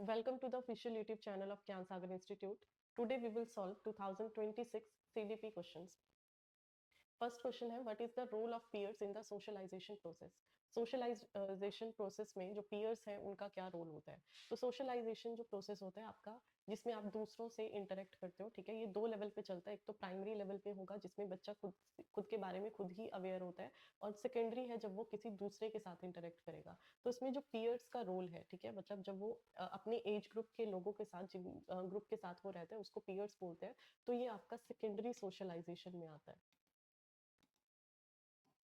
Welcome to the official YouTube channel of Gyan Sagar Institute. Today we will solve 2026 CDP questions. First question है, what is the role of peers in the socialization process? Socialization process में जो peers हैं उनका क्या role होता है? तो socialisation जो प्रोसेस होता है आपका, जिसमें आप दूसरों से इंटरेक्ट करते हो, ठीक है, ये दो लेवल पे चलता है. एक तो प्राइमरी लेवल पे होगा जिसमें बच्चा खुद के बारे में खुद ही अवेयर होता है, और सेकेंडरी है जब वो किसी दूसरे के साथ इंटरेक्ट करेगा. तो इसमें जो पीयर्स का रोल है, ठीक है, मतलब जब वो अपने एज ग्रुप के लोगों के साथ, जिन ग्रुप के साथ वो रहते हैं उसको पीयर्स बोलते हैं. तो ये आपका सेकेंडरी सोशलाइजेशन में आता है.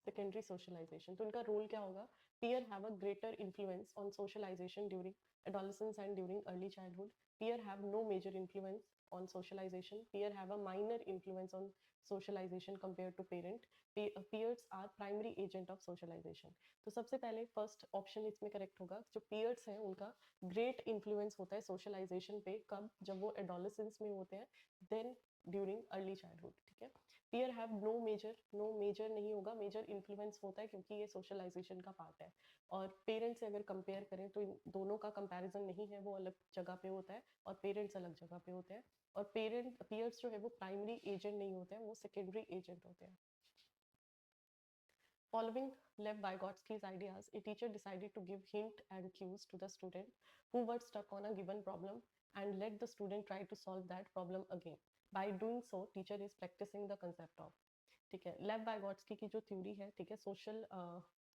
सेकेंडरी सोशलाइजेशन, तो इनका रोल क्या होगा? Peer have a greater influence on socialization during adolescence and during early childhood. Peer have no major influence on socialization. Peer have a minor influence on socialization compared to parent. Peers are primary agent of socialization. तो सबसे पहले first option इसमें correct होगा. जो peers हैं उनका great influence होता है सोशलाइजेशन पे. कब? जब वो एडोलेसेंस में होते हैं, देन ड्यूरिंग अर्ली चाइल्डहुड. ठीक है. पीयर हैव नो मेजर नहीं होगा, मेजर इन्फ्लुएंस होता है क्योंकि ये सोशलाइजेशन का पार्ट है. और पेरेंट्स से अगर कंपेयर करें तो इन दोनों का कंपैरिजन नहीं है, वो अलग जगह पे होता है और पेरेंट्स अलग जगह पे होते हैं. और पीयर्स जो है वो प्राइमरी एजेंट नहीं होते हैं, वो सेकेंडरी एजेंट होते हैं. Following Lev Vygotsky's ideas, a teacher decided to give hint and cues to the student who were stuck on a given problem and let the student try to solve that problem again. By doing so, teacher is practicing the concept of. ठीक है. लेव वाइगॉट्स्की की जो theory है, ठीक है, social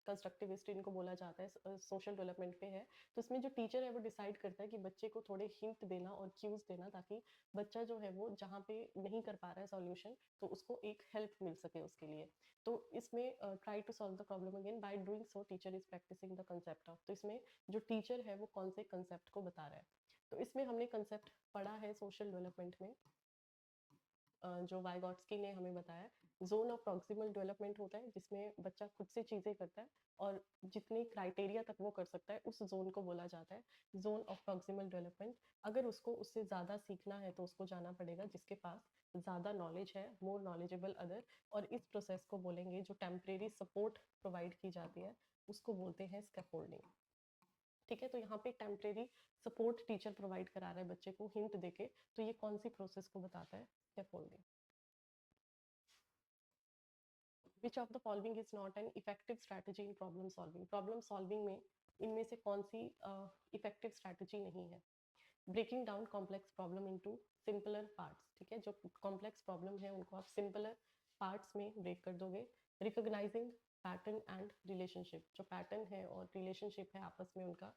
constructivist इनको बोला जाता है, सोशल डेवलपमेंट पे है. तो इसमें जो टीचर है वो डिसाइड करता है कि बच्चे को थोड़े हिंट देना और क्यूज देना, ताकि बच्चा जो है वो जहाँ पे नहीं कर पा रहा है सॉल्यूशन, तो उसको एक हेल्प मिल सके उसके लिए. तो इसमें try to solve the problem again. By doing so teacher is practising the concept of. तो इसमें जो टीचर है वो कौन से कंसेप्ट को बता रहा है? तो इसमें हमने कंसेप्ट पढ़ा है सोशल डेवलपमेंट में, जो वाइगॉट्स्की ने हमें बताया. जोन ऑफ प्रॉक्सिमल डेवलपमेंट होता है जिसमें बच्चा खुद से चीजें करता है और जितनी क्राइटेरिया तक वो कर सकता है उस जोन को बोला जाता है जोन ऑफ प्रॉक्सिमल डेवलपमेंट. अगर उसको उससे ज्यादा सीखना है तो उसको जाना पड़ेगा जिसके पास ज्यादा नॉलेज है, मोर नॉलेजेबल अदर. और इस प्रोसेस को बोलेंगे, जो टेम्परेरी सपोर्ट प्रोवाइड की जाती है उसको बोलते हैं स्कैफोल्डिंग. ठीक है. तो यहाँ पे टेम्परेरी सपोर्ट टीचर प्रोवाइड करा रहा है बच्चे को हिंट देके, तो ये कौन सी प्रोसेस को बताता है? Scaffolding. Which of the following is not an effective strategy in problem solving? Problem solving में इनमें से कौन सी इफेक्टिव स्ट्रैटेजी नहीं है? Breaking down complex problem into simpler parts. ठीक है. जो कॉम्प्लेक्स प्रॉब्लम है उनको आप सिंपलर पार्ट्स में ब्रेक कर दोगे. Recognising pattern and relationship. जो पैटर्न है और रिलेशनशिप है आपस में उनका,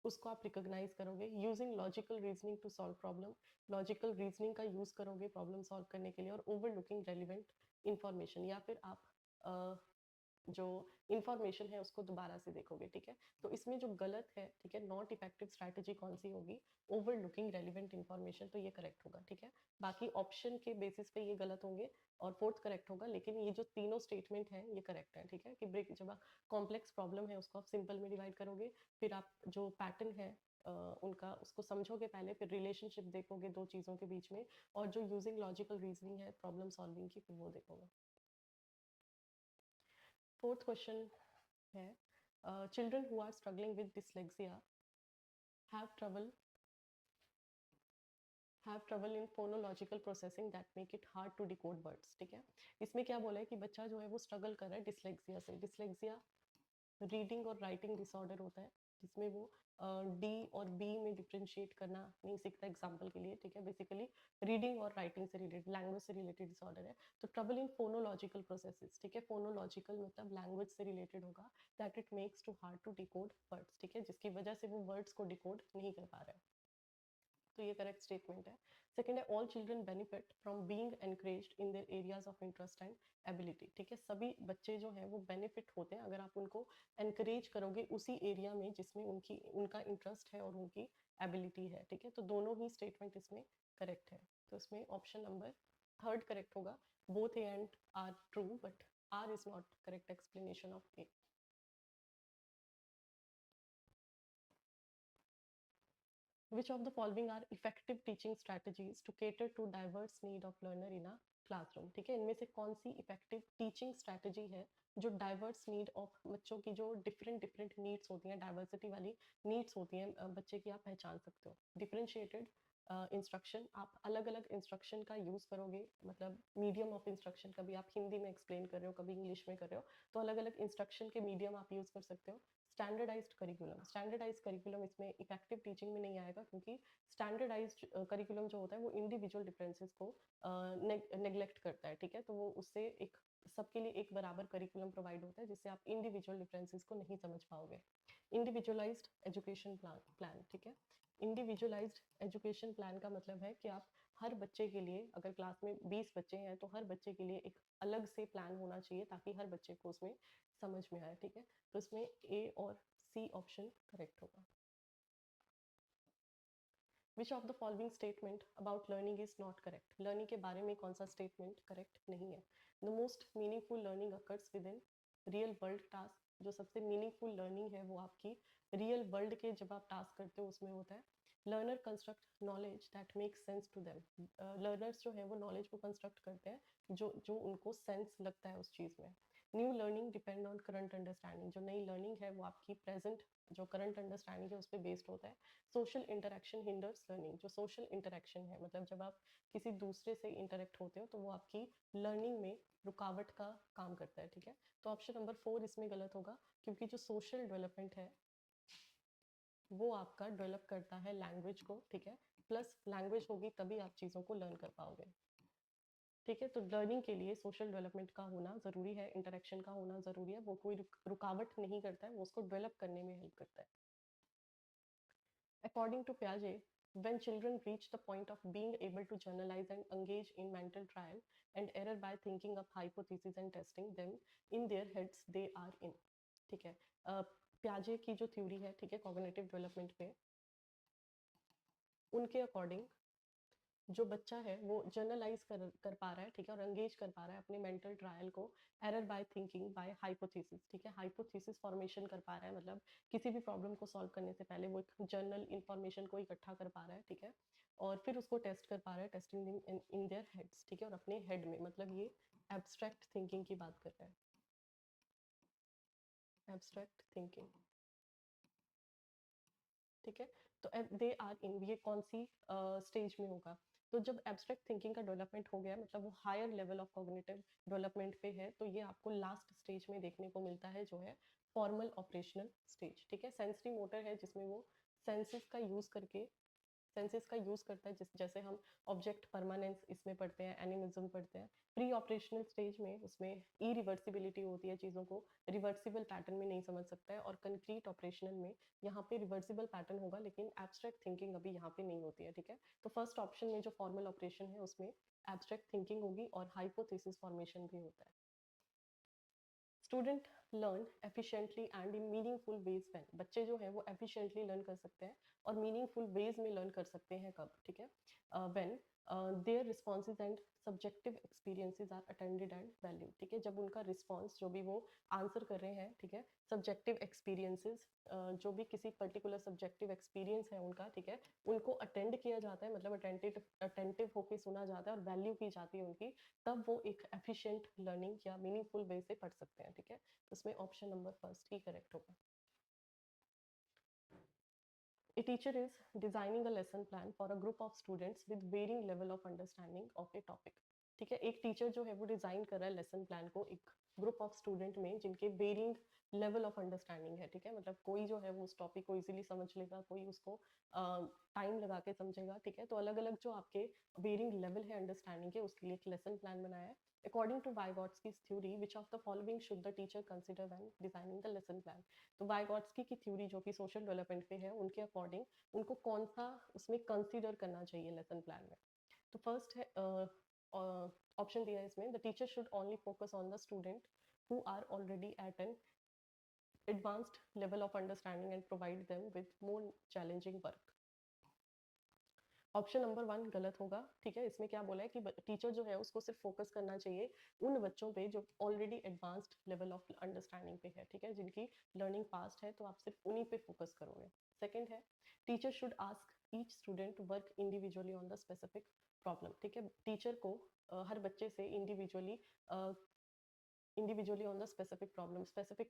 उसको आप रिकॉग्नाइज करोगे. Using logical reasoning to solve problem. Logical reasoning का यूज करोगे प्रॉब्लम सॉल्व करने के लिए. और ओवरलुकिंग रेलिवेंट इंफॉर्मेशन, या फिर आप जो इंफॉर्मेशन है उसको दोबारा से देखोगे. ठीक है. तो इसमें जो गलत है, ठीक है, नॉट इफेक्टिव स्ट्रैटेजी कौन सी होगी? Overlooking relevant information. तो ये करेक्ट होगा. ठीक है. बाकी ऑप्शन के बेसिस पे ये गलत होंगे और फोर्थ करेक्ट होगा, लेकिन ये जो तीनों स्टेटमेंट हैं ये करेक्ट है. ठीक है. कि ब्रेक, जब कॉम्प्लेक्स प्रॉब्लम है उसको आप सिंपल में डिवाइड करोगे, फिर आप जो पैटर्न है उनका उसको समझोगे पहले, फिर रिलेशनशिप देखोगे दो चीज़ों के बीच में, और जो यूजिंग लॉजिकल रीजनिंग है प्रॉब्लम सॉल्विंग की, फिर वो देखोगे. फोर्थ क्वेश्चन है, children who are struggling with dyslexia have trouble in phonological processing that make it hard to decode words. ठीक है. इसमें क्या बोला है कि बच्चा जो है वो स्ट्रगल कर रहा है डिसलेक्सिया से. डिसलेक्सिया रीडिंग और राइटिंग डिसऑर्डर होता है जिसमें वो डी और बी में डिफ्रेंशिएट करना नहीं सीखता, एग्जाम्पल के लिए. ठीक है. बेसिकली रीडिंग और राइटिंग से रिलेटेड, लैंग्वेज से रिलेटेड डिसऑर्डर है. तो ट्रबल इन फोनोलॉजिकल प्रोसेसेस. ठीक है. फोनोलॉजिकल मतलब लैंग्वेज से रिलेटेड होगा. That it makes to hard to decode words. ठीक है. जिसकी वजह से वो वर्ड्स को डिकोड नहीं कर पा रहा है. तो ये करेक्ट स्टेटमेंट है. सेकंड है, all children benefit from being encouraged in their areas of interest and ability. ठीक है. सभी बच्चे जो हैं वो बेनिफिट होते हैं अगर आप उनको एनकरेज करोगे उसी एरिया में जिसमें उनका इंटरेस्ट है और उनकी एबिलिटी है. ठीक है. तो दोनों ही स्टेटमेंट इसमें करेक्ट है. तो इसमें ऑप्शन नंबर थर्ड करेक्ट होगा. Both A and R true, but R is not correct explanation of A. Which of the following are effective teaching strategies to cater to diverse need of learner in a classroom, ठीक है। इनमें से कौन सी effective teaching strategy है जो diverse need of बच्चों की, जो डिफरेंट डिफरेंट नीड्स होती हैं, डाइवर्सिटी वाली नीड्स होती हैं बच्चे की, आप पहचान सकते हो। डिफरेंशिएटेड इंस्ट्रक्शन, आप अलग अलग इंस्ट्रक्शन का यूज़ करोगे, मतलब मीडियम ऑफ इंस्ट्रक्शन, कभी आप हिंदी में एक्सप्लेन कर रहे हो, कभी इंग्लिश में कर रहे हो, तो अलग अलग इंस्ट्रक्शन के मीडियम आप यूज़ कर सकते हो। स्टैंडर्डाइज्ड करिकुलम, स्टैंडर्डाइज्ड करिकुलम इसमें इफेक्टिव टीचिंग में नहीं आएगा, क्योंकि स्टैंडर्डाइज्ड करिकुलम जो होता है वो इंडिविजुअल डिफरेंसेस को नेग्लेक्ट करता है, ठीक है। तो वो उससे एक सबके लिए एक बराबर करिकुलम प्रोवाइड होता है, जिससे आप इंडिविजुअल डिफरेंसेस को नहीं समझ पाओगे। इंडिविजुअलाइज्ड एजुकेशन प्लान, ठीक है। इंडिविजुअलाइज्ड एजुकेशन प्लान का मतलब है कि आप हर बच्चे के लिए, अगर क्लास में 20 बच्चे हैं तो हर बच्चे के लिए एक अलग से प्लान होना चाहिए, ताकि हर बच्चे को उसमें समझ में आए, ठीक है। तो इसमें ए और सी ऑप्शन करेक्ट होगा। Which of the following statement about learning is not correct, learning के बारे में कौन सा स्टेटमेंट करेक्ट नहीं है। The most meaningful learning occurs with in real world task, जो सबसे मीनिंगफुल लर्निंग है वो आपकी रियल वर्ल्ड के जब आप टास्क करते हो उसमें होता है। Learner construct knowledge that makes sense to them, learners जो है वो नॉलेज को कंस्ट्रक्ट करते हैं जो जो उनको सेंस लगता है उस चीज़ में। New learning depend on current understanding, जो नई लर्निंग है वो आपकी प्रेजेंट जो करंट अंडरस्टैंडिंग है उस पर बेस्ड होता है। सोशल इंटरेक्शन हिंडर्स लर्निंग, जो सोशल इंटरेक्शन है, मतलब जब आप किसी दूसरे से इंटरेक्ट होते हो तो वो आपकी लर्निंग में रुकावट का काम करता है, ठीक है। तो ऑप्शन नंबर 4 इसमें गलत होगा, क्योंकि जो सोशल डेवलपमेंट है वो आपका डेवलप करता है लैंग्वेज को, ठीक है। प्लस लैंग्वेज होगी तभी आप चीज़ों को लर्न कर पाओगे, ठीक है। तो लर्निंग के लिए सोशल डेवलपमेंट का होना ज़रूरी है, इंटरेक्शन का होना ज़रूरी है, वो कोई रुकावट नहीं करता है, वो उसको डेवलप करने में हेल्प करता है। According to Piaget, when children reach the point of being able to generalize and engage in mental trial and error by thinking of hypotheses and testing them in their heads, they are in, ठीक है। प्याजे की जो theory है, ठीक है, cognitive development पे, उनके according जो बच्चा है वो जर्नलाइज कर पा रहा है, ठीक है, और एंगेज कर पा रहा है अपने मेंटल ट्रायल को error by thinking by hypothesis, ठीक है। हाइपोथेसिस फॉर्मेशन कर पा रहा है, मतलब किसी भी प्रॉब्लम को सॉल्व करने से पहले वो एक जर्नल इंफॉर्मेशन को इकट्ठा कर पा रहा है, ठीक है, और फिर उसको टेस्ट कर पा रहा है, टेस्टिंग इन देयर हेड्स, ठीक है, और अपने हेड में, मतलब ये एब्स्ट्रैक्ट थिंकिंग की बात कर रहा है, एब्स्ट्रैक्ट थिंकिंग, ठीक है। तो दे आर इन, ये कौन सी स्टेज में होगा, तो जब एब्स्ट्रैक्ट थिंकिंग का डेवलपमेंट हो गया, मतलब वो higher level of cognitive development पे है, तो ये आपको लास्ट स्टेज में देखने को मिलता है, जो है फॉर्मल ऑपरेशनल स्टेज, ठीक है। सेंसरी मोटर है, जिसमें वो सेंसेस का यूज करके, सेंसेस का यूज करता है, जैसे हम ऑब्जेक्ट परमानेंस इसमें पढ़ते हैं, एनिमिज्म पढ़ते हैं। प्री ऑपरेशनल स्टेज में उसमें इरिवर्सिबिलिटी होती है, चीज़ों को रिवर्सिबल पैटर्न में नहीं समझ सकता है, और कंक्रीट ऑपरेशनल में यहाँ पे रिवर्सिबल पैटर्न होगा, लेकिन एब्स्ट्रैक्ट थिंकिंग अभी यहाँ पे नहीं होती है, ठीक है। तो फर्स्ट ऑप्शन में जो फॉर्मल ऑपरेशन है उसमें एब्स्ट्रैक्ट थिंकिंग होगी और हाइपोथेसिस फॉर्मेशन भी होता है। Student learn efficiently and in meaningful ways when, बच्चे जो है वो एफिशिएंटली लर्न कर सकते हैं और मीनिंगफुल वेज में लर्न कर सकते हैं कब, ठीक है, when their responses and subjective experiences are attended and value, ठीक है। जब उनका रिस्पॉन्स, जो भी वो आंसर कर रहे हैं, ठीक है, सब्जेक्टिव एक्सपीरियंसेस, जो भी किसी पर्टिकुलर सब्जेक्टिव एक्सपीरियंस है उनका, ठीक है, उनको अटेंड किया जाता है, मतलब अटेंटिव होकर सुना जाता है और वैल्यू की जाती है उनकी, तब वो एक एफिशिएंट लर्निंग या मीनिंगफुल वे से पढ़ सकते हैं, ठीक है। उसमें ऑप्शन नंबर फर्स्ट ही करेक्ट होगा। A teacher is designing a lesson plan for a group of students with varying level of understanding of a topic, ठीक है। एक टीचर जो है वो डिजाइन कर रहा है लेसन प्लान को एक ग्रुप ऑफ स्टूडेंट में जिनके वेरिंग लेवल ऑफ अंडरस्टैंडिंग है, ठीक है, मतलब कोई जो है वो उस टॉपिक को इजीली समझ लेगा, कोई उसको टाइम लगा के समझेगा, ठीक है। तो अलग अलग जो आपके वेरिंग लेवल है अंडरस्टैंडिंग के, उसके लिए एक लेसन प्लान बनाया है। According to Vygotsky's theory, which of the following should the teacher consider when designing the lesson plan? तो वाइगॉट्स्की की थ्योरी जो कि सोशल डेवलपमेंट पे है, उनके अकॉर्डिंग उनको कौन सा उसमें कंसीडर करना चाहिए लेसन प्लान में। तो फर्स्ट है ऑप्शन दिया है इसमें, the teacher should only focus on the student who are already at an advanced level of understanding and provide them with more challenging work. Option number 1 गलत होगा, ठीक है। इसमें क्या बोला है कि टीचर जो है उसको सिर्फ फोकस करना चाहिए उन बच्चों पे जो already advanced level of understanding पे है, ठीक है, जिनकी लर्निंग फास्ट है, तो आप सिर्फ उन्हीं पे फोकस करोगे। सेकंड है, teacher should ask each student to work individually on the specific problem, ठीक है। टीचर को हर बच्चे से individually on the specific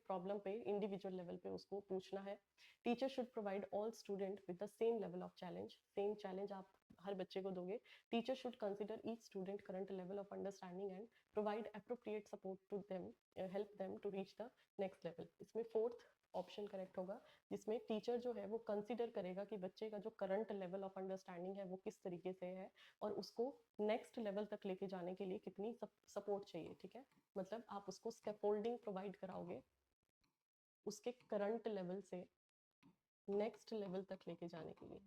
problem पे इंडिविजुअल लेवल पे उसको पूछना है। Teacher should provide all student with the same level of challenge, same challenge आप हर बच्चे को दोगे। Teacher should consider each student current level of understanding and provide appropriate support to them, help them to reach the next level. इसमें fourth option correct होगा, जिसमें teacher जो है वो कंसिडर करेगा कि बच्चे का जो करंट लेवल ऑफ अंडरस्टैंडिंग है वो किस तरीके से है और उसको नेक्स्ट लेवल तक लेके जाने के लिए कितनी सपोर्ट चाहिए, ठीक है। मतलब आप उसको स्कैफोल्डिंग प्रोवाइड कराओगे उसके करंट लेवल से नेक्स्ट लेवल तक लेके जाने के लिए,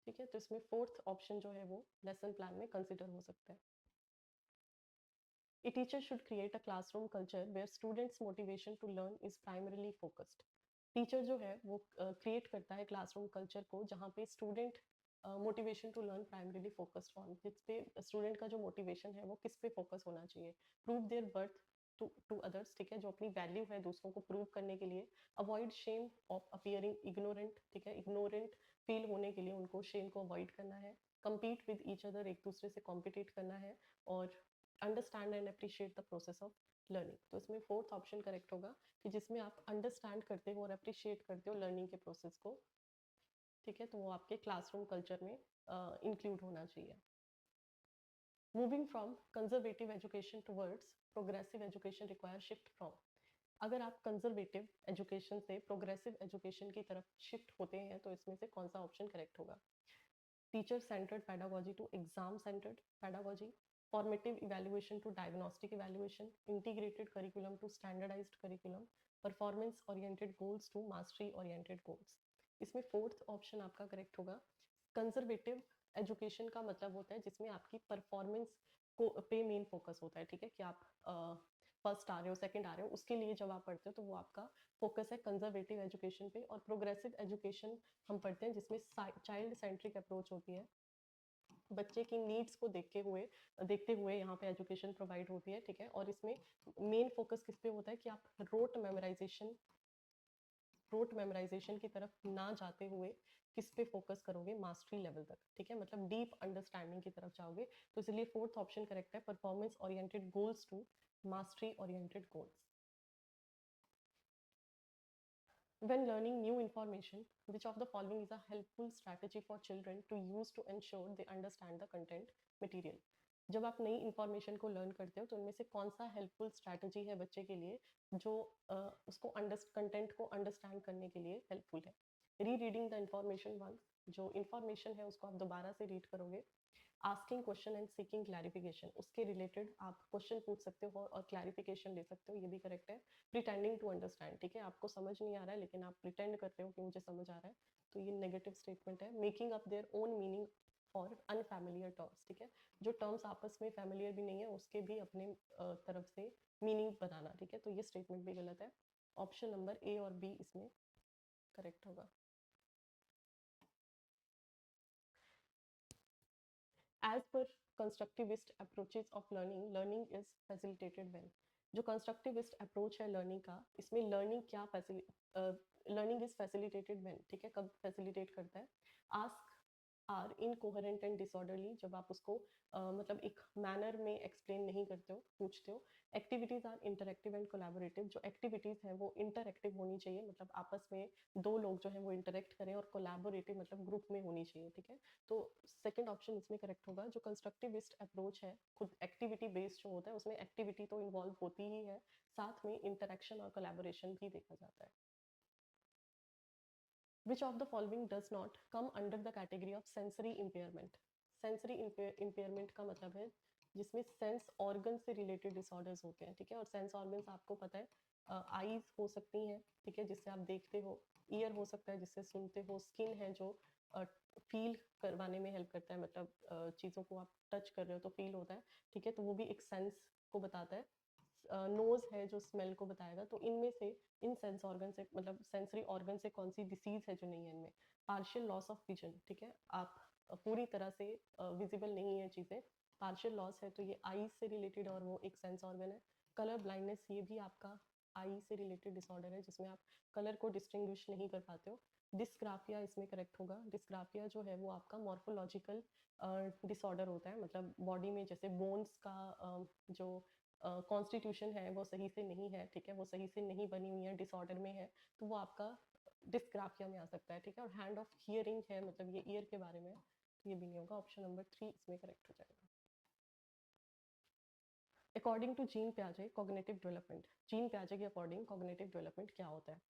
ठीक है। तो इसमें फोर्थ ऑप्शन जो है वो लेसन प्लान में कंसिडर हो सकता है। A teacher should create a classroom culture where students' motivation to learn is primarily focused. Teacher जो है वो क्रिएट करता है क्लासरूम कल्चर को जहाँ पे student motivation to learn primarily focused on, जिस पे स्टूडेंट का जो मोटिवेशन है वो किस पे फोकस होना चाहिए। Prove their worth to others, ठीक है, जो अपनी वैल्यू है दूसरों को प्रूव करने के लिए। Avoid shame of appearing ignorant, ठीक है, इग्नोरेंट फील होने के लिए उनको शेम को अवॉइड करना है। कम्पीट विद ईच अदर, एक दूसरे से कॉम्पिटिट करना है। और understand and appreciate the process of learning. तो इसमें फोर्थ ऑप्शन करेक्ट होगा कि जिसमें आप अंडरस्टैंड करते हो और अप्रिशिएट करते हो लर्निंग के प्रोसेस को, ठीक है, तो वो आपके क्लासरूम कल्चर में इंक्लूड होना चाहिए। Moving from conservative education towards progressive education require shift from. अगर आप कंजर्वेटिव एजुकेशन से प्रोग्रेसिव एजुकेशन की तरफ शिफ्ट होते हैं तो इसमें से कौन सा ऑप्शन करेक्ट होगा। Teacher centred pedagogy to exam centred pedagogy, formative evaluation to diagnostic evaluation, integrated curriculum to standardized curriculum, performance oriented goals to mastery oriented goals। इसमें फोर्थ ऑप्शन आपका करेक्ट होगा। कंजर्वेटिव एजुकेशन का मतलब होता है जिसमें आपकी परफॉर्मेंस को पे मेन फोकस होता है, ठीक है, कि आप फर्स्ट आ रहे हो सेकंड आ रहे हो उसके लिए जब आप पढ़ते हो तो वो आपका फोकस है कंजर्वेटिव एजुकेशन पे। और प्रोग्रेसिव एजुकेशन हम पढ़ते हैं जिसमें चाइल्ड सेंट्रिक अप्रोच होती है, बच्चे की नीड्स को देखते हुए यहाँ पे एजुकेशन प्रोवाइड होती है, ठीक है। और इसमें मेन फोकस किस पे होता है कि आप रोट मेमोराइजेशन की तरफ ना जाते हुए किस पे फोकस करोगे, मास्टरी लेवल तक, ठीक है, मतलब डीप अंडरस्टैंडिंग की तरफ जाओगे। तो इसलिए फोर्थ ऑप्शन करेक्ट है, performance oriented goals to mastery oriented goals. When learning new information, which of the following is a helpful strategy for children to use to ensure they understand the content material? जब आप नई information को learn करते हो तो उनमें से कौन सा हेल्पफुल स्ट्रैटेजी है बच्चे के लिए जो उसको कंटेंट को अंडरस्टैंड करने के लिए हेल्पफुल है। री रीडिंग द इंफॉर्मेशन वंस, जो इंफॉर्मेशन है उसको आप दोबारा से रीड करोगे। Asking question and seeking clarification, उसके रिलेटेड आप क्वेश्चन पूछ सकते हो और क्लैरिफिकेशन ले सकते हो, ये भी करेक्ट है। प्रिटेंडिंग टू अंडरस्टैंड, ठीक है, आपको समझ नहीं आ रहा है लेकिन आप प्रिटेंड कर रहे हो कि मुझे समझ आ रहा है, तो ये नेगेटिव स्टेटमेंट है। Making up their own meaning for unfamiliar terms, ठीक है, जो टर्म्स आपस में फैमिलियर भी नहीं है उसके भी अपने तरफ से मीनिंग बनाना, ठीक है, तो ये स्टेटमेंट भी गलत है। ऑप्शन नंबर ए और बी इसमें करेक्ट होगा। As per constructivist approaches of learning, learning is facilitated when, जो कंस्ट्रक्टिविस्ट अप्रोच है लर्निंग का, इसमें लर्निंग क्या लर्निंग इज फैसिलिटेटेड व्हेन, ठीक है, कब फैसिलिटेट करता है। Ask are incoherent and disorderly, जब आप उसको मतलब एक मैनर में एक्सप्लेन नहीं करते हो, पूछते हो। Activities are interactive and collaborative, जो एक्टिविटीज हैं वो इंटरेक्टिव होनी चाहिए, मतलब आपस में दो लोग जो है वो इंटरेक्ट करें, और कोलैबोरेटिव मतलब ग्रुप में होनी चाहिए, ठीक है। तो सेकंड ऑप्शन इसमें करेक्ट होगा। जो कंस्ट्रक्टिविस्ट अप्रोच है खुद एक्टिविटी बेस्ड जो होता है उसमें एक्टिविटी तो इन्वॉल्व होती ही है, साथ में इंटरेक्शन और कोलैबोरेशन भी देखा जाता है। Which of the following does not come under the category of sensory impairment? Sensory impairment का मतलब है जिसमें सेंस ऑर्गन से रिलेटेड डिसऑर्डर्स होते हैं, ठीक है, और सेंस ऑर्गन्स आपको पता है आईज हो सकती हैं, ठीक है, जिससे आप देखते हो। ईयर हो सकता है जिससे सुनते हो। स्किन है जो फील करवाने में हेल्प करता है, मतलब चीज़ों को आप टच कर रहे हो तो फील होता है, ठीक है, तो वो भी एक सेंस को बताता है। नोज है जो स्मेल को बताएगा। तो इनमें से इन सेंस ऑर्गन से मतलब सेंसरी ऑर्गन से कौन सी डिसीज है जो नहीं है इनमें। पार्शियल लॉस ऑफ विजन, ठीक है, आप पूरी तरह से विजिबल नहीं है चीज़ें, पार्शियल लॉस है, तो ये आईज से रिलेटेड और वो एक सेंस ऑर्गन है। कलर ब्लाइंडनेस, ये भी आपका आई से रिलेटेड डिसऑर्डर है जिसमें आप कलर को डिस्टिंग्विश नहीं कर पाते हो। डिस्ग्राफिया इसमें करेक्ट होगा। डिस्ग्राफिया जो है वो आपका मॉर्फोलॉजिकल डिसऑर्डर होता है, मतलब बॉडी में जैसे बोन्स का जो कॉन्स्टिट्यूशन है वो सही से नहीं है, ठीक है, वो सही से नहीं बनी हुई है, डिसऑर्डर में है, तो वो आपका डिस्ग्राफिया में आ सकता है, ठीक है। और हैंड ऑफ हियरिंग है, मतलब ये ईयर के बारे में है, तो ये भी नहीं होगा। ऑप्शन नंबर 3 इसमें करेक्ट हो जाएगा। According to gene प्याजे cognitive development, gene प्याजे के अकॉर्डिंग कॉग्निटिव डेवलपमेंट क्या होता है?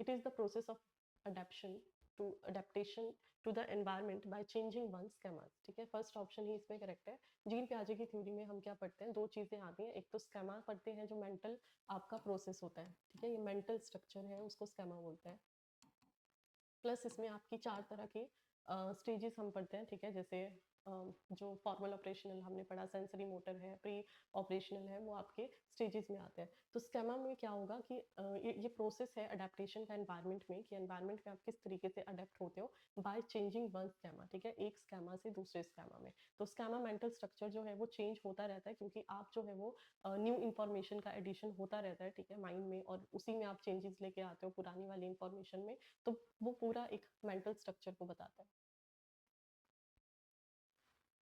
It is the process of adaptation to the environment by changing one's schemas, ठीक है। फर्स्ट ऑप्शन ही इसमें करेक्ट है। जीन प्याजे की थ्योरी में हम क्या पढ़ते हैं, दो चीजें आती हैं, एक तो स्केमा पढ़ते हैं जो मेंटल आपका प्रोसेस होता है, ठीक है, ये मेंटल स्ट्रक्चर है, उसको स्केमा बोलते हैं। प्लस इसमें आपकी 4 तरह के स्टेजेस हम पढ़ते हैं, ठीक है, जैसे जो फॉर्मल ऑपरेशनल हमने पढ़ा, सेंसरी मोटर है, प्री ऑपरेशनल है, वो आपके स्टेजेस में आते हैं। तो स्केमा में क्या होगा कि ये प्रोसेस है अडेप्टेशन का एनवायरनमेंट में, कि एनवायरनमेंट में आप किस तरीके से अडेप्ट होते हो बाय चेंजिंग वन स्केमा, ठीक है, एक स्केमा से दूसरे स्केमा में। तो स्केमा मेंटल स्ट्रक्चर जो है वो चेंज होता रहता है, क्योंकि आप जो है वो न्यू इन्फॉर्मेशन का एडिशन होता रहता है, ठीक है, माइंड में, और उसी में आप चेंजेस लेके आते हो पुरानी वाली इंफॉर्मेशन में, तो वो पूरा एक मेंटल स्ट्रक्चर को बताता है।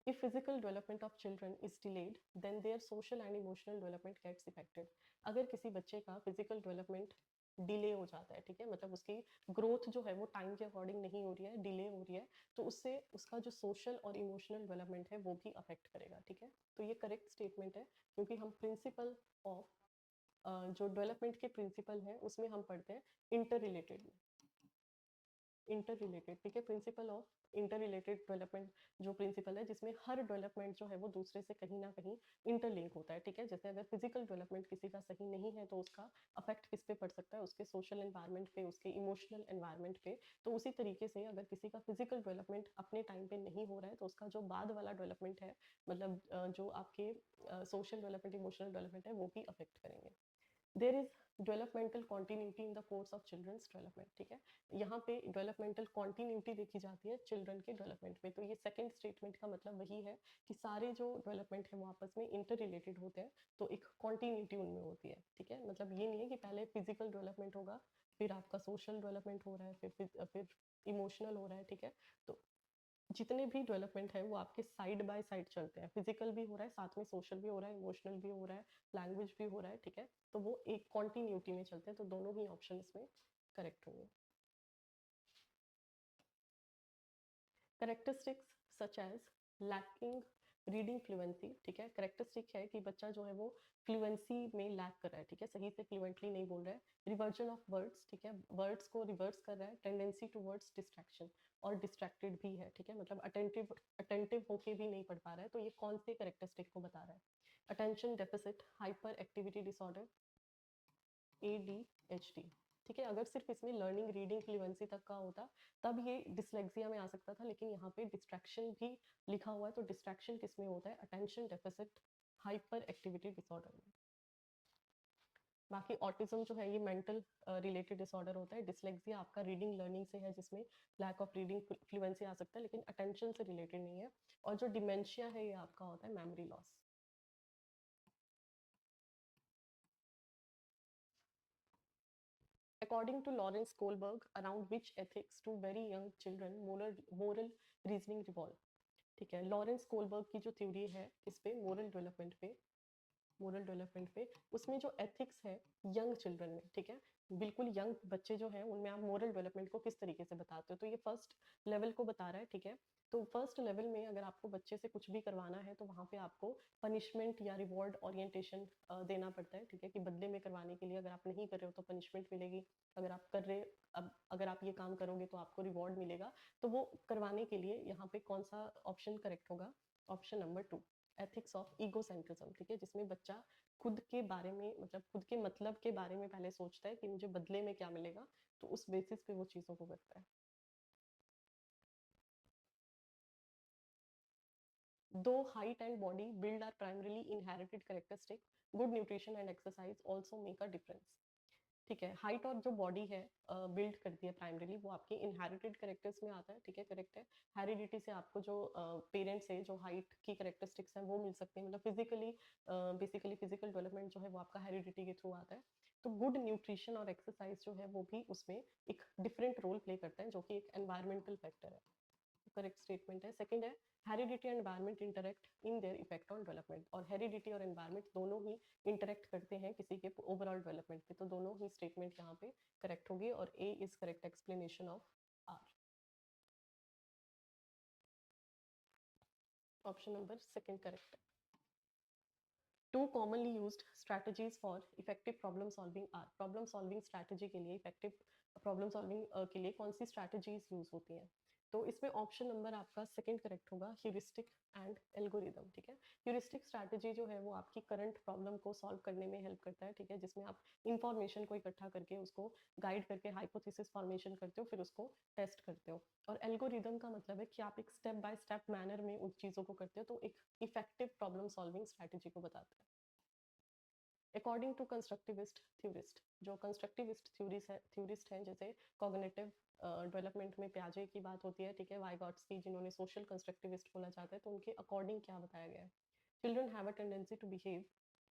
If physical development of children is delayed, then their social and emotional development gets affected. अगर किसी बच्चे का फिजिकल डेवलपमेंट डिले हो जाता है, ठीक है, मतलब उसकी ग्रोथ जो है वो टाइम के अकॉर्डिंग नहीं हो रही है, डिले हो रही है, तो उससे उसका जो सोशल और इमोशनल डेवलपमेंट है वो भी अफेक्ट करेगा, ठीक है। तो ये करेक्ट स्टेटमेंट है, क्योंकि हम प्रिंसिपल ऑफ जो डेवलपमेंट के प्रिंसिपल हैं उसमें हम पढ़ते हैं इंटर रिलेटेड, इंटर रिलेटेड, ठीक है, principle of inter related development जो प्रिंसिपल है, जिसमें हर डेवलपमेंट जो है वो दूसरे से कहीं ना कहीं इंटरलिंक होता है, ठीक है। जैसे अगर फिजिकल डेवलपमेंट किसी का सही नहीं है तो उसका अफेक्ट किस पे पड़ सकता है, उसके सोशल एनवायरनमेंट पे, उसके इमोशनल एनवायरनमेंट पे। तो उसी तरीके से अगर किसी का फिजिकल डेवलपमेंट अपने टाइम पे नहीं हो रहा है तो उसका जो बाद वाला डेवलपमेंट है, मतलब जो आपके सोशल डेवलपमेंट, इमोशनल डेवलपमेंट है, वो भी अफेक्ट करेंगे। There is developmental continuity in the course of children's development, ठीक है, यहाँ पे डेवलपमेंटल कॉन्टिन्यूटी देखी जाती है चिल्ड्रन के डेवलपमेंट में। तो ये सेकंड स्टेटमेंट का मतलब वही है कि सारे जो डेवलपमेंट है वो आपस में इंटर रिलेटेड होते हैं, तो एक कॉन्टिन्यूटी उनमें होती है, ठीक है। मतलब ये नहीं है कि पहले फिजिकल डेवलपमेंट होगा, फिर आपका सोशल डेवलपमेंट हो रहा है, फिर इमोशनल हो रहा है, ठीक है। तो जितने भी डेवलपमेंट है वो आपके साइड बाय साइड चलते हैं, फिजिकल भी हो रहा है, साथ में सोशल भी हो रहा है, इमोशनल भी हो रहा है, लैंग्वेज भी हो रहा है, ठीक है, तो वो एक कॉन्टिन्यूटी में चलते हैं, तो दोनों ही ऑप्शन इसमें करेक्ट होंगे। Characteristics such as lacking reading fluency, ठीक है, करेक्टरिस्टिक है कि बच्चा जो है वो फ्लुएंसी में लैक कर रहा है, ठीक है, सही से फ्लुएंटली नहीं बोल रहा है। रिवर्जन ऑफ वर्ड्स, ठीक है, वर्ड्स को रिवर्स कर रहा है। टेंडेंसी टूवर्ड्स डिस्ट्रैक्शन, और डिस्ट्रैक्टेड भी है, ठीक है, मतलब अटेंटिव अटेंटिव होके भी नहीं पढ़ पा रहा है, तो ये कौन से करेक्टरिस्टिक को बता रहा है? Attention deficit hyper activity disorder, ADHD, ठीक है। अगर सिर्फ इसमें लर्निंग रीडिंग फ्लुएंसी तक का होता तब ये डिसलेक्सिया में आ सकता था, लेकिन यहाँ पे डिस्ट्रैक्शन भी लिखा हुआ है, तो डिस्ट्रैक्शन किस में होता है? Attention deficit hyper activity disorder में। बाकी ऑटिज्म जो है ये मेंटल रिलेटेड डिसऑर्डर होता है। डिसलेक्सिया आपका रीडिंग लर्निंग से है, जिसमें लैक ऑफ रीडिंग फ्लुएंसी आ सकता है, लेकिन अटेंशन से रिलेटेड नहीं है। और जो डिमेंशिया है ये आपका होता है memory loss. According to Lawrence Kohlberg, around which ethics to very young children moral reasoning revolve, ठीक है। लॉरेंस कोलबर्ग की जो थ्योरी है इस पे मोरल डेवलपमेंट पे, उसमें जो एथिक्स है यंग चिल्ड्रन में, ठीक है, बिल्कुल यंग बच्चे जो हैं उनमें आप मोरल डेवलपमेंट को किस तरीके से बताते हो, तो ये फर्स्ट लेवल को बता रहा है, ठीक है। तो फर्स्ट लेवल में अगर आपको बच्चे से कुछ भी करवाना है तो वहाँ पे आपको पनिशमेंट या रिवॉर्ड ओरिएंटेशन देना पड़ता है, ठीक है, कि बदले में करवाने के लिए अगर आप नहीं कर रहे हो तो पनिशमेंट मिलेगी, अगर आप कर रहे अब अगर आप ये काम करोगे तो आपको रिवॉर्ड मिलेगा। तो वो करवाने के लिए यहाँ पे कौन सा ऑप्शन करेक्ट होगा? Option number 2, ethics of egocentrism, ठीक है, जिसमें बच्चा खुद के बारे में, मतलब खुद के मतलब के बारे में पहले सोचता है कि मुझे बदले में क्या मिलेगा, तो उस बेसिस पे वो चीज़ों को करता है। Though height and body build are primarily inherited characteristic, good nutrition and exercise also make a difference. ठीक है। हाइट और जो बॉडी है बिल्ड करती है प्राइमरीली, वो आपके इनहेरिटेड कैरेक्टर्स में आता है, ठीक है, करेक्ट है। हेरिडिटी से आपको जो पेरेंट्स से जो हाइट की कैरेक्टरिस्टिक्स हैं वो मिल सकती हैं, मतलब फिजिकली बेसिकली फिजिकल डेवलपमेंट जो है वो आपका हेरिडिटी के थ्रू आता है। तो गुड न्यूट्रिशन और एक्सरसाइज जो है वो भी उसमें एक डिफरेंट रोल प्ले करता है, जो कि एक एनवायरमेंटल फैक्टर है, करेक्ट स्टेटमेंट है। सेकंड है, heredity and environment interact in their effect on development, और हेरिडिटी और एनवायरमेंट दोनों ही इंटरेक्ट करते हैं किसी के ओवरऑल डेवलपमेंट पे, तो दोनों ही स्टेटमेंट यहाँ पे करेक्ट होगी, और A is correct explanation of R. Option number second correct है। Two commonly used strategies for effective problem solving are, problem solving strategy के लिए, इफेक्टिव प्रॉब्लम सॉल्विंग के लिए कौन सी स्ट्रैटेजीज यूज होती हैं? तो इसमें ऑप्शन नंबर आपका सेकंड करेक्ट होगा, ह्यूरिस्टिक एंड एल्गोरिदम, ठीक है। ह्यूरिस्टिक स्ट्रैटेजी जो है वो आपकी करंट प्रॉब्लम को सॉल्व करने में हेल्प करता है, ठीक है, जिसमें आप इंफॉर्मेशन को इकट्ठा करके उसको गाइड करके हाइपोथेसिस फॉर्मेशन करते हो, फिर उसको टेस्ट करते हो। और एल्गोरिदम का मतलब है कि आप एक स्टेप बाय स्टेप मैनर में उन चीज़ों को करते हो, तो एक इफेक्टिव प्रॉब्लम सॉल्विंग स्ट्रैटेजी को बताता है। अकॉर्डिंग टू कंस्ट्रक्टिविस्ट थ्योरिस्ट, जो कंस्ट्रक्टिविस्ट थ्योरिस्ट हैं, जैसे कॉग्निटिव डेवलपमेंट में प्याजे की बात होती है, ठीक है, वाइगॉट्स्की जिन्होंने सोशल कंस्ट्रक्टिविस्ट बोला जाता है, तो उनके अकॉर्डिंग क्या बताया गया है? Children have a tendency to behave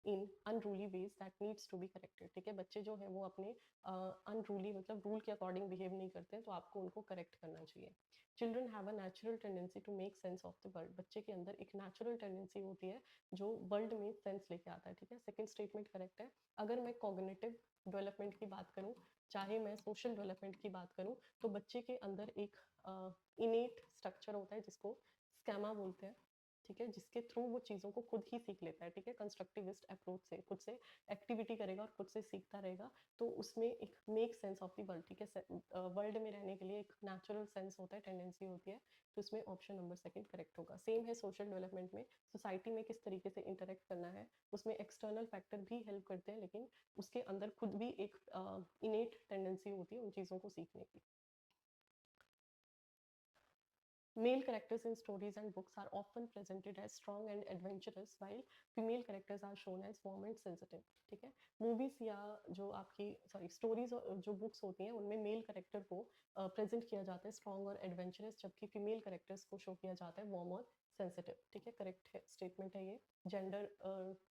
in unruly ways that needs to be corrected, ठीक है, बच्चे जो है वो अपने अनरूली मतलब रूल के अकॉर्डिंग बिहेव नहीं करते हैं, तो आपको उनको करेक्ट करना चाहिए। Children have a natural tendency to make sense of the world, बच्चे के अंदर एक नेचुरल टेंडेंसी होती है जो वर्ल्ड में सेंस लेके आता है, ठीक है, सेकंड स्टेटमेंट करेक्ट है। अगर मैं कॉग्निटिव डेवलपमेंट की बात करूं, चाहे मैं सोशल डेवलपमेंट की बात करूं, तो बच्चे के अंदर एक इनेट स्ट्रक्चर होता है जिसको स्कैमा बोलते हैं, ठीक है, जिसके थ्रू वो चीज़ों को खुद ही सीख लेता है, ठीक है, कंस्ट्रक्टिविस्ट अप्रोच से खुद से एक्टिविटी करेगा और खुद से सीखता रहेगा, तो उसमें एक make sense of the world, ठीक है, वर्ल्ड में रहने के लिए एक नेचुरल सेंस होता है, टेंडेंसी होती है, तो इसमें ऑप्शन नंबर सेकंड करेक्ट होगा। सेम है सोशल डेवलपमेंट में, सोसाइटी में किस तरीके से इंटरेक्ट करना है, उसमें एक्सटर्नल फैक्टर भी हेल्प करते हैं, लेकिन उसके अंदर खुद भी एक इनेट टेंडेंसी होती है उन चीज़ों को सीखने की। Male characters in stories and books are often presented as strong and adventurous, while female characters are shown as warm and sensitive, ठीक है। मूवीज या जो आपकी सॉरी स्टोरीज जो बुक्स होती हैं उनमें मेल कैरेक्टर को प्रेजेंट किया जाता है स्ट्रॉन्ग और एडवेंचरस, जबकि फीमेल कैरेक्टर्स को शो किया जाता है वार्म और सेंसिटिव, ठीक है, करेक्ट स्टेटमेंट है ये। जेंडर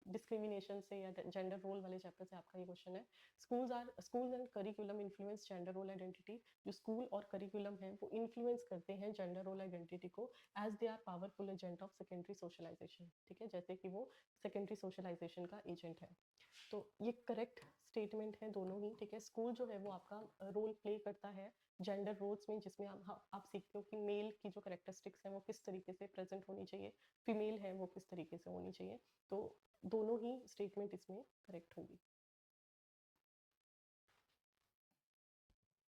डिस्क्रिमिनेशन से या जेंडर रोल वाले चैप्टर से आपका ये क्वेश्चन है। Schools and curriculum influence gender role identity, जो स्कूल और करिकुलम है वो इन्फ्लुएंस करते हैं जेंडर रोल आइडेंटिटी को as they are powerful agent of secondary socialization, ठीक है, जैसे कि वो सेकेंडरी सोशलाइजेशन का एजेंट है। तो ये करेक्ट स्टेटमेंट है दोनों ही, ठीक है। स्कूल जो है वो आपका रोल प्ले करता है जेंडर रोल्स में, जिसमें आप सीखते हो कि मेल की जो करेक्टरिस्टिक्स हैं वो किस तरीके से प्रेजेंट होनी चाहिए, फीमेल है वो किस तरीके से होनी चाहिए, तो दोनों ही स्टेटमेंट इसमें करेक्ट होगी।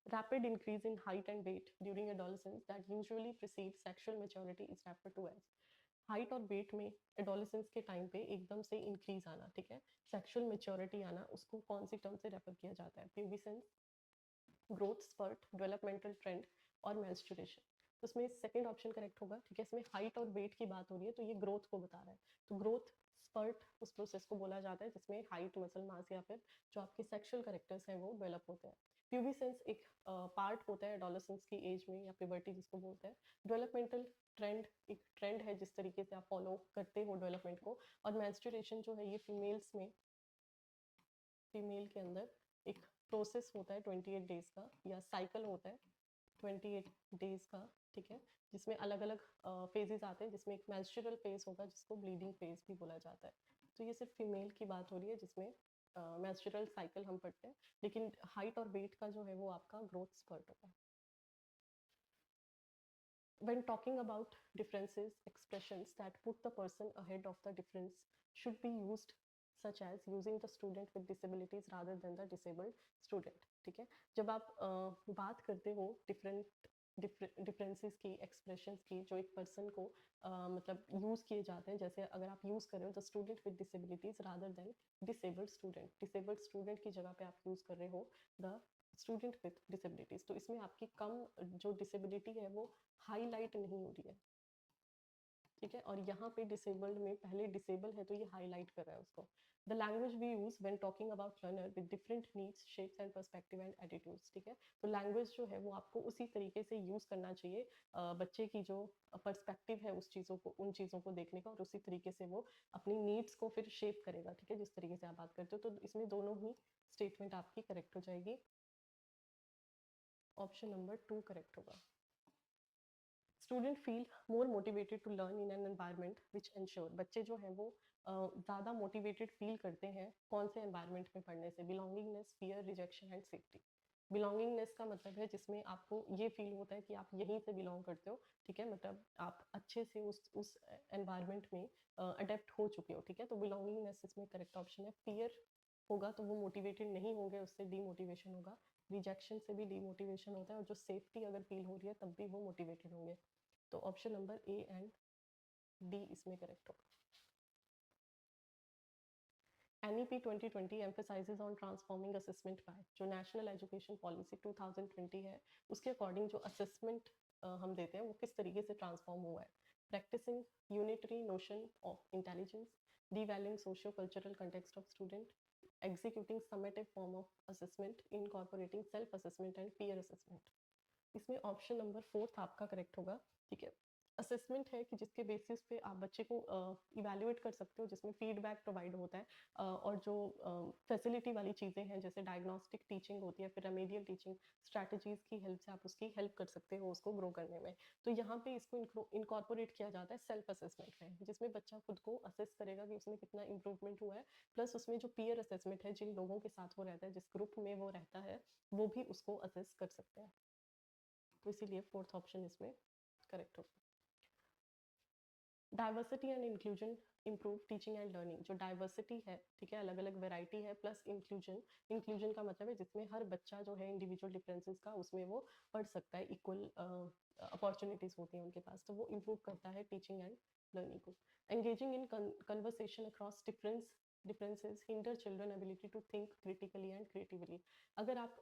Rapid increase in height and weight during adolescence that usually precedes sexual maturity is referred to as, height और वेट में एडोलेसेंस के टाइम पे एकदम से इंक्रीज आना, ठीक है, सेक्सुअल मेच्योरिटी आना, उसको कौन सी टर्म से रेफर किया जाता है? प्यूबिसेंस, ग्रोथ स्पर्ट, डेवलपमेंटल ट्रेंड और मेंस्ट्रुएशन। तो इसमें सेकंड ऑप्शन करेक्ट होगा, ठीक है। इसमें हाइट और वेट की बात हो रही है तो ये ग्रोथ को बता रहा है, तो ग्रोथ स्पर्ट उस प्रोसेस को बोला जाता है जिसमें हाइट, मसल मास या फिर जो आपके सेक्सुअल करेक्टर्स हैं वो डेवलप होते हैं। प्यूबिसेंस एक पार्ट होता है एडोलेसेंस की एज में या प्यूबर्टी जिसको बोलते हैं। डेवलपमेंटल ट्रेंड एक ट्रेंड है जिस तरीके से आप फॉलो करते हो डेवलपमेंट को। और मेंस्ट्रुएशन जो है ये फीमेल्स में, फीमेल के अंदर एक प्रोसेस होता है 28 डेज का, या साइकिल होता है 28 डेज का, ठीक है, जिसमें अलग अलग फेजेस आते हैं, जिसमें एक मेंस्ट्रुअल फेज होगा जिसको ब्लीडिंग फेज भी बोला जाता है। तो ये सिर्फ फीमेल की बात हो रही है जिसमें मेंस्ट्रुअल साइकिल हम पढ़ते हैं, लेकिन हाइट और वेट का जो है वो आपका ग्रोथ स्पर्ट होता है। When talking about differences, expressions that put the person ahead of the difference should be used, such as using the student with disabilities rather than the disabled student, ठीक है। जब आप बात करते हो डिफरेंसेस की, एक्सप्रेशंस की, जो एक पर्सन को मतलब यूज़ किए जाते हैं, जैसे अगर आप यूज़ कर रहे हो the student with disabilities rather than disabled student की जगह पे आप यूज़ कर रहे हो द स्टूडेंट विद डिसेबिलिटीज, तो इसमें आपकी कम जो डिसेबिलिटी है वो हाईलाइट नहीं हो रही है। ठीक है, और यहाँ पे डिसेबल्ड में पहले डिसेबल है तो ये हाईलाइट कर रहा है उसको। The language we use when talking about learner with different needs shapes and perspective and attitudes. ठीक है, तो लैंग्वेज जो है वो आपको उसी तरीके से यूज करना चाहिए बच्चे की जो पर्सपेक्टिव है उस चीज़ों को, उन चीज़ों को देखने का, और उसी तरीके से वो अपनी नीड्स को फिर शेप करेगा। ठीक है, जिस तरीके से आप बात करते हो, तो इसमें दोनों ही स्टेटमेंट आपकी करेक्ट हो जाएगी। ऑप्शन नंबर 2 करेक्ट होगा। Student feel more motivated to learn in an environment which ensure. बच्चे जो हैं वो ज़्यादा मोटिवेटेड फील करते हैं कौन से एनवायरनमेंट में पढ़ने से? Belongingness, fear, rejection and safety. Belongingness का मतलब है जिसमें आपको ये फील होता है कि आप यहीं से बिलोंग करते हो। ठीक है, मतलब आप अच्छे से उस एनवायरनमेंट में अडेप्ट हो चुके हो। ठीक है, तो बिलोंगिंगनेस इसमें करेक्ट ऑप्शन है। फियर होगा तो वो मोटिवेटेड नहीं होंगे, उससे डीमोटिवेशन होगा। रिजेक्शन से भी डीमोटिवेशन होता है, और जो सेफ्टी अगर फील हो रही है तब भी वो मोटिवेटेड होंगे। तो option number A and D इसमें करेक्ट होगा। NEP 2020 emphasizes on transforming assessment by, जो नेशनल एजुकेशन पॉलिसी 2020 है उसके अकॉर्डिंग जो असेसमेंट हम देते हैं वो किस तरीके से ट्रांसफॉर्म हुआ है? Practising unitary notion of intelligence, devaluing socio-cultural context of student, executing summative form of assessment, incorporating self-assessment and peer assessment। इसमें ऑप्शन नंबर 4 आपका करेक्ट होगा। ठीक है, असेसमेंट है कि जिसके बेसिस पे आप बच्चे को इवैल्यूएट कर सकते हो, जिसमें फीडबैक प्रोवाइड होता है और जो फैसिलिटी वाली चीज़ें हैं जैसे डायग्नोस्टिक टीचिंग होती है, फिर रेमेडियल टीचिंग स्ट्रैटेजीज की हेल्प से आप उसकी हेल्प कर सकते हो उसको ग्रो करने में। तो यहाँ पे इसको इनकॉर्पोरेट किया जाता है सेल्फ असेसमेंट में, जिसमें बच्चा खुद को असेस करेगा कि उसमें कितना इंप्रूवमेंट हुआ है। प्लस उसमें जो पीयर असेसमेंट है, जिन लोगों के साथ वो रहता है, जिस ग्रुप में वो रहता है, वो भी उसको असेस कर सकते हैं। तो इसीलिए फोर्थ ऑप्शन इसमें करेक्ट होगा। Diversity and inclusion improve teaching and learning. जो डाइवर्सिटी है, ठीक है, अलग अलग वेराइटी है, प्लस इंक्लूजन, इंक्लूजन का मतलब है जिसमें हर बच्चा जो है इंडिविजुअल डिफरेंसेस का उसमें वो पढ़ सकता है, इक्वल अपॉर्चुनिटीज होती हैं उनके पास, तो वो इम्प्रूव करता है टीचिंग एंड लर्निंग को। Engaging in conversation across differences hinder children ability to think critically and creatively। अगर आप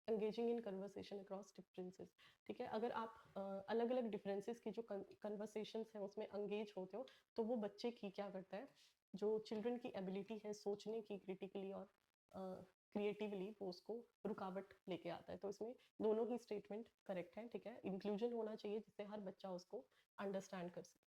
engaging in conversation across differences, ठीक है, अगर आप अलग अलग डिफरेंसेस की जो कन्वर्सेशंस हैं उसमें अंगेज होते हो, तो वो बच्चे की क्या करता है, जो चिल्ड्रन की एबिलिटी है सोचने की क्रिटिकली और क्रिएटिवली, वो उसको रुकावट लेके आता है। तो इसमें दोनों ही स्टेटमेंट करेक्ट है। ठीक है, इंक्लूजन होना चाहिए जिससे हर बच्चा उसको अंडरस्टैंड कर सके।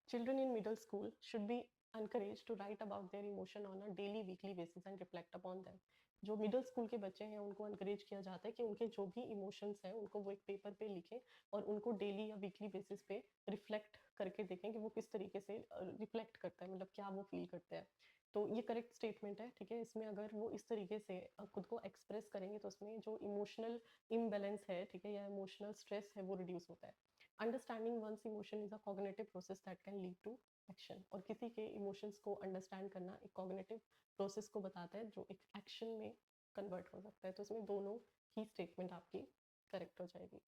Children in middle school should be encouraged to write about their emotion on a daily, weekly basis and reflect upon them। जो मिडिल स्कूल के बच्चे हैं उनको encourage किया जाता है कि उनके जो भी इमोशंस हैं उनको वो एक पेपर पे लिखें और उनको डेली या वीकली बेसिस पे रिफ्लेक्ट करके देखें कि वो किस तरीके से रिफ्लेक्ट करता है, मतलब क्या वो फील करते हैं। तो ये करेक्ट स्टेटमेंट है। ठीक है, इसमें अगर वो इस तरीके से खुद को एक्सप्रेस करेंगे तो उसमें जो इमोशनल इम्बैलेंस है, ठीक है, या इमोशनल स्ट्रेस है, वो रिड्यूस होता है। Understanding one's emotion is a cognitive process that can lead to action. और किसी के इमोशंस को अंडरस्टैंड करना एक कॉग्निटिव प्रोसेस को बताता है जो एक एक्शन में कन्वर्ट हो सकता है। तो इसमें दोनों ही स्टेटमेंट आपकी करेक्ट हो जाएगी।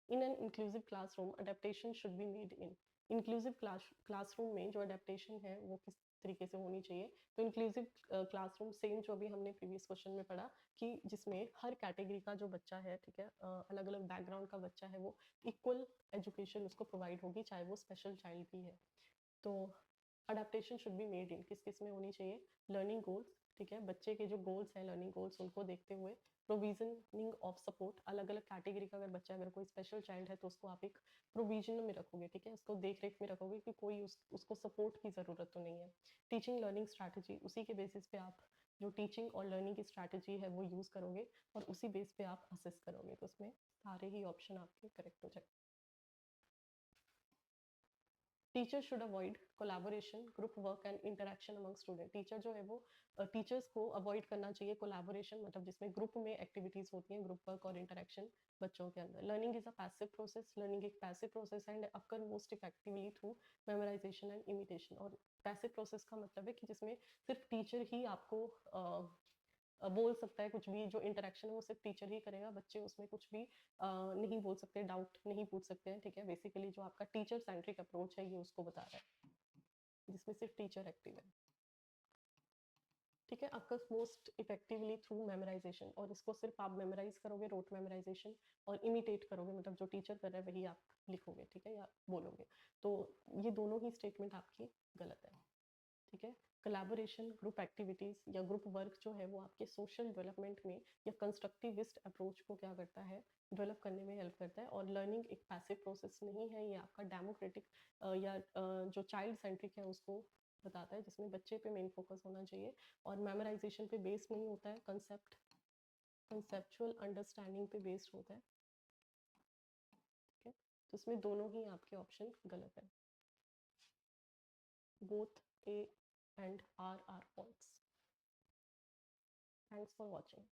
In an inclusive classroom adaptation should be made in. Inclusive classroom में जो अडेप्टेशन है वो किस तरीके से होनी चाहिए? तो इंक्लूसिव क्लासरूम सेम जो अभी हमने प्रीवियस क्वेश्चन में पढ़ा कि जिसमें हर कैटेगरी का जो बच्चा है, ठीक है, अलग अलग बैकग्राउंड का बच्चा है, वो इक्वल एजुकेशन उसको प्रोवाइड होगी, चाहे वो स्पेशल चाइल्ड भी है। तो adaptation should be made in किस किस में होनी चाहिए? लर्निंग गोल्स, ठीक है, बच्चे के जो गोल्स हैं लर्निंग गोल्स उनको देखते हुए। प्रोविजनिंग ऑफ सपोर्ट, अलग अलग कैटेगरी का अगर बच्चा, अगर कोई स्पेशल चाइल्ड है तो उसको आप एक प्रोविजन में रखोगे, ठीक है, उसको देख रेख में रखोगे कि कोई उसको सपोर्ट की ज़रूरत तो नहीं है। टीचिंग लर्निंग स्ट्रैटेजी, उसी के बेसिस पे आप जो टीचिंग और लर्निंग की स्ट्रैटेजी है वो यूज़ करोगे और उसी बेस पे आप असेस करोगे। तो उसमें सारे ही ऑप्शन आपके करेक्ट हो जाए। Teacher should avoid collaboration, group work and interaction among student. Teacher जो है वो टीचर्स को अवॉइड करना चाहिए कोलैबोरेशन, मतलब जिसमें ग्रुप में एक्टिविटीज होती हैं, ग्रुप वर्क और इंटरेक्शन बच्चों के अंदर। Learning is a passive process, learning एक passive process and occur most effectively through memorisation and imitation. और पैसिव प्रोसेस का मतलब है कि जिसमें सिर्फ टीचर ही आपको बोल सकता है, कुछ भी जो इंटरेक्शन है वो सिर्फ टीचर ही करेगा, बच्चे उसमें कुछ भी नहीं बोल सकते, डाउट नहीं पूछ सकते हैं। ठीक है, बेसिकली जो आपका टीचर सेंट्रिक अप्रोच है ये उसको बता रहा है, जिसमें सिर्फ टीचर एक्टिव है। ठीक है, आपका मोस्ट इफेक्टिवली थ्रू मेमोराइजेशन, और इसको सिर्फ आप मेमोराइज करोगे, रोट मेमोराइजेशन, और इमिटेट करोगे, मतलब जो टीचर कर रहा है वही आप लिखोगे, ठीक है, या बोलोगे, तो ये दोनों ही स्टेटमेंट आपकी गलत है। ठीक है, कोलैबोरेशन, ग्रुप एक्टिविटीज़ या ग्रुप वर्क जो है वो आपके सोशल डेवलपमेंट में या कंस्ट्रक्टिविस्ट अप्रोच को क्या करता है, डेवलप करने में हेल्प करता है। और लर्निंग एक पैसिव प्रोसेस नहीं है, ये आपका डेमोक्रेटिक या जो चाइल्ड सेंट्रिक है उसको बताता है, जिसमें बच्चे पे मेन फोकस होना चाहिए और मेमोराइजेशन पे बेस नहीं होता है, कंसेप्चुअल अंडरस्टैंडिंग पे बेस्ड होता है। ठीक है, तो इसमें दोनों ही आपके ऑप्शन गलत है, both A and R are false. Thanks for watching.